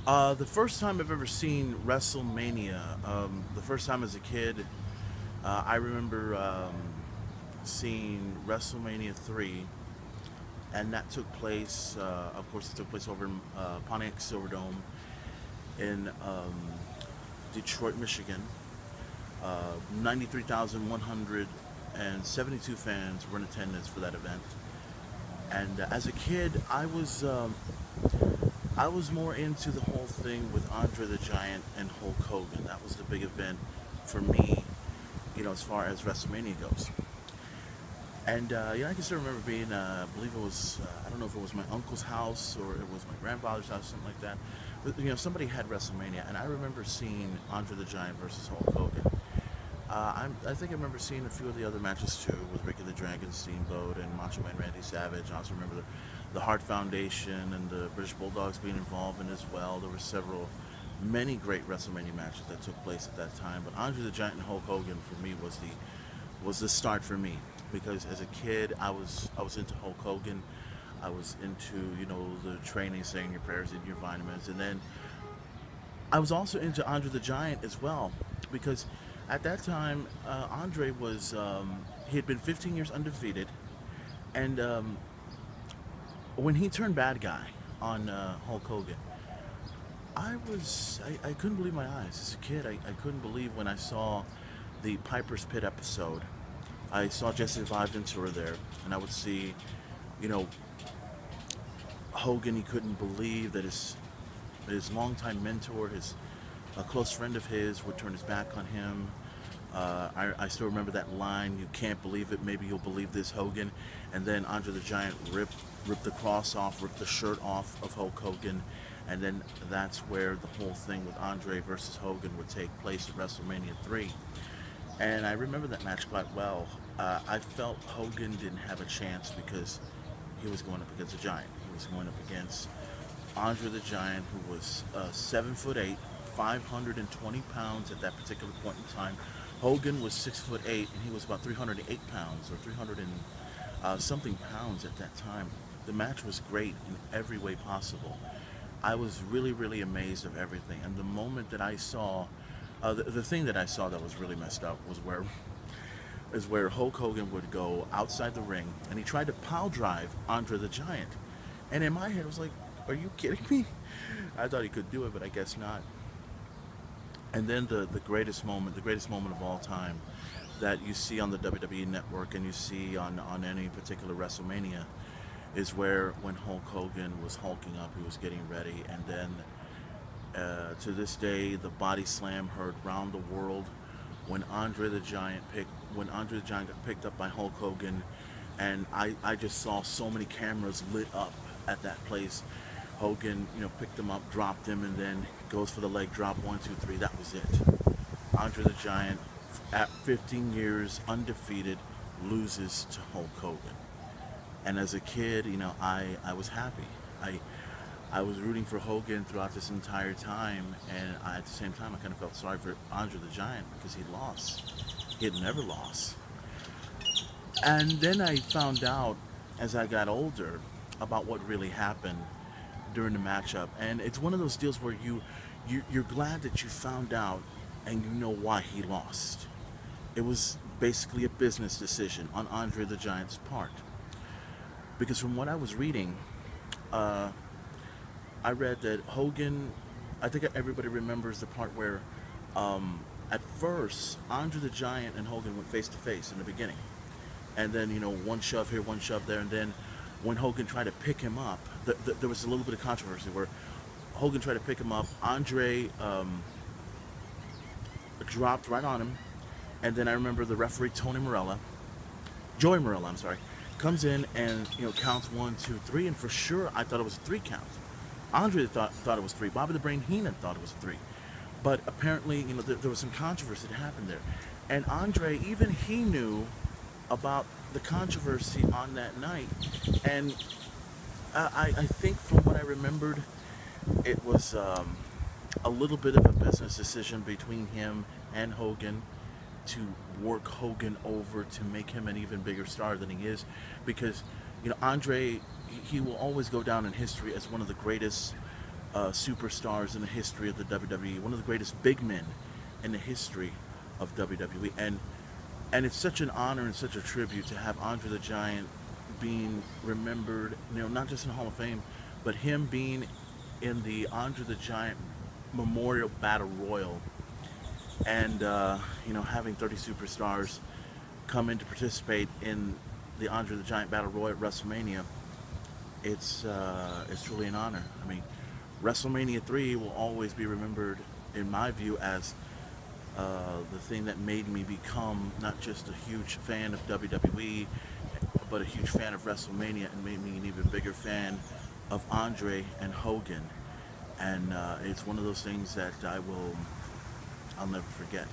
The first time I've ever seen WrestleMania, the first time as a kid, I remember seeing WrestleMania 3, and that took place, of course, it took place over in Pontiac Silverdome in Detroit, Michigan. 93,172 fans were in attendance for that event. And as a kid, I was more into the whole thing with Andre the Giant and Hulk Hogan. That was the big event for me, as far as WrestleMania goes. And I can still remember being, I believe it was, I don't know if it was my uncle's house or it was my grandfather's house, something like that. But somebody had WrestleMania, and I remember seeing Andre the Giant versus Hulk Hogan. I think I remember seeing a few of the other matches too, with Ricky the Dragon Steamboat and Macho Man Randy Savage. I also remember the Hart Foundation and the British Bulldogs being involved in as well. There were many great WrestleMania matches that took place at that time. But Andre the Giant and Hulk Hogan for me was the start for me, because as a kid I was into Hulk Hogan. I was into the training, saying your prayers, eating your vitamins, and then I was also into Andre the Giant as well, because at that time, Andre was he had been 15 years undefeated, and when he turned bad guy on Hulk Hogan, I couldn't believe my eyes as a kid. I couldn't believe when I saw the Piper's Pit episode. I saw Jesse the Five Ventura there, and I would see, you know, Hogan. He couldn't believe that his longtime mentor, his a close friend of his, would turn his back on him. I still remember that line, "You can't believe it, maybe you'll believe this, Hogan." And then Andre the Giant ripped the cross off, ripped the shirt off of Hulk Hogan, and then that's where the whole thing with Andre versus Hogan would take place at WrestleMania 3. And I remember that match quite well. I felt Hogan didn't have a chance because he was going up against a giant. He was going up against Andre the Giant, who was 7'8", 520 pounds at that particular point in time. Hogan was 6'8", and he was about 308 pounds or 300 and something pounds at that time. The match was great in every way possible. I was really, really amazed of everything. And the moment that I saw, the thing that I saw that was really messed up was where Hulk Hogan would go outside the ring and he tried to pile drive Andre the Giant. And in my head, I was like, "Are you kidding me?" I thought he could do it, but I guess not. And then the greatest moment of all time that you see on the WWE Network and you see on any particular WrestleMania is when Hulk Hogan was hulking up, he was getting ready, and then to this day the body slam heard round the world when when Andre the Giant got picked up by Hulk Hogan, and I just saw so many cameras lit up at that place. Hogan, picked him up, dropped him, and then goes for the leg drop. 1, 2, 3. That was it. Andre the Giant, at 15 years undefeated, loses to Hulk Hogan. And as a kid, I was happy. I was rooting for Hogan throughout this entire time, and at the same time, I kind of felt sorry for Andre the Giant because he lost. He had never lost. And then I found out as I got older about what really happened during the matchup, and it's one of those deals where you're glad that you found out and you know why he lost. It was basically a business decision on Andre the Giant's part, because from what I was reading, I read that Hogan, I think everybody remembers the part where at first Andre the Giant and Hogan went face to face in the beginning, and then one shove here, one shove there, and then when Hogan tried to pick him up, there was a little bit of controversy where Hogan tried to pick him up. Andre dropped right on him, and then I remember the referee Joey Morella, I'm sorry, comes in and counts 1, 2, 3, and for sure I thought it was a 3 count. Andre thought it was 3. Bobby the Brain Heenan thought it was 3, but apparently there was some controversy that happened there, and Andre, even he knew about the controversy on that night, and I think from what I remembered, it was a little bit of a business decision between him and Hogan to work Hogan over to make him an even bigger star than he is, because Andre, he will always go down in history as one of the greatest superstars in the history of the WWE, one of the greatest big men in the history of WWE, and it's such an honor and such a tribute to have Andre the Giant being remembered, not just in the Hall of Fame, but him being in the Andre the Giant Memorial Battle Royal, and having 30 superstars come in to participate in the Andre the Giant Battle Royal at WrestleMania. It's truly an honor. I mean, WrestleMania 3 will always be remembered, in my view, as the thing that made me become not just a huge fan of WWE, but a huge fan of WrestleMania, and made me an even bigger fan of Andre and Hogan. And it's one of those things that I'll never forget.